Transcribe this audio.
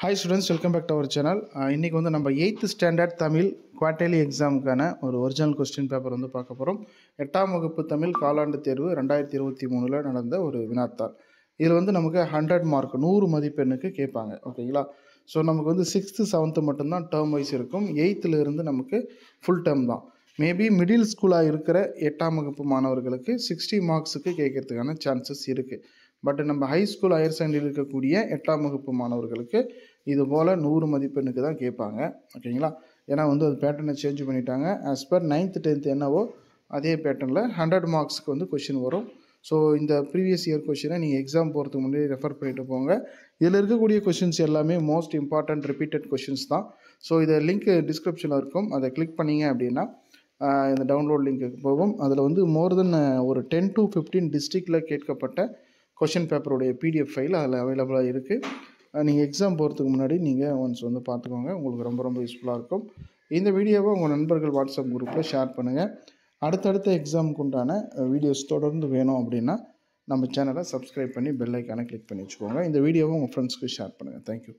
Hi students, welcome back to our channel. இன்னைக்கு வந்து நம்ம 8th ஸ்டாண்டர்ட் தமிழ் குவார்ட்டர்லி எக்ஸாமுக்கான ஒரு ஒரிஜினல் கொஸ்டின் பேப்பர் வந்து பார்க்க போகிறோம். 8ஆம் வகுப்பு தமிழ் காலாண்டு தேர்வு 2023ல் நடந்த ஒரு வினாத்தாள். இதில் வந்து நமக்கு 100 மார்க் 100 மதிப்பெண்ணுக்கு கேட்பாங்க. ஓகேங்களா? ஸோ நமக்கு வந்து 6th 7th மட்டும்தான் டேர்ம் வைஸ் இருக்கும். 8th இருந்து நமக்கு ஃபுல் டேர்ம் தான். மேபி மிடில் ஸ்கூலாக இருக்கிற 8ஆம் வகுப்பு மாணவர்களுக்கு 60 மார்க்ஸுக்கு கேட்கறதுக்கான சான்சஸ் இருக்குது. பட் நம்ம ஹை ஸ்கூல் ஹையர் செகண்டரியில் இருக்கக்கூடிய 8ஆம் வகுப்பு மாணவர்களுக்கு இது போல் 100 மதிப்பெண்ணுக்கு தான் கேட்பாங்க. ஓகேங்களா? ஏன்னா வந்து அது பேட்டர்னை சேஞ்ச் பண்ணிட்டாங்க. ஆஸ் பர் 9th 10th என்னவோ அதே பேட்டர்னில் 100 மார்க்ஸ்க்கு வந்து கொஷின் வரும். ஸோ இந்த ப்ரீவியஸ் இயர் கொஷினை நீங்கள் எக்ஸாம் போகிறதுக்கு முன்னாடி ரெஃபர் பண்ணிட்டு போங்க. இதில் இருக்கக்கூடிய கொஷின்ஸ் எல்லாமே மோஸ்ட் இம்பார்ட்டன்ட் ரிப்பீட்டட் கொஷின்ஸ் தான். ஸோ இதை லிங்க் டிஸ்கிரிப்ஷனில் இருக்கும். அதை கிளிக் பண்ணிங்க அப்படின்னா இந்த டவுன்லோட் லிங்க்குக்கு போகும். அதில் வந்து மோர் தென் ஒரு 10 to 15 டிஸ்ட்ரிக்டில் கேட்கப்பட்ட கொஷின் பேப்பருடைய பிடிஎஃப் ஃபைல் அதில் அவைலபிளாக இருக்குது. நீங்கள் எக்ஸாம் போகிறதுக்கு முன்னாடி நீங்கள் ஒன்ஸ் வந்து பார்த்துக்கோங்க. உங்களுக்கு ரொம்ப ரொம்ப யூஸ்ஃபுல்லாக இருக்கும். இந்த வீடியோவை உங்கள் நண்பர்கள் வாட்ஸ்அப் குரூப்பில் ஷேர் பண்ணுங்கள். அடுத்தடுத்த எக்ஸாமுக்கு உண்டான வீடியோஸ் தொடர்ந்து வேணும் அப்படின்னா நம்ம சேனலை சப்ஸ்கிரைப் பண்ணி பெல் ஐக்கானை கிளிக் பண்ணி வச்சுக்கோங்க. இந்த வீடியோவை உங்கள் ஃப்ரெண்ட்ஸ்க்கு ஷேர் பண்ணுங்கள். தேங்க்யூ.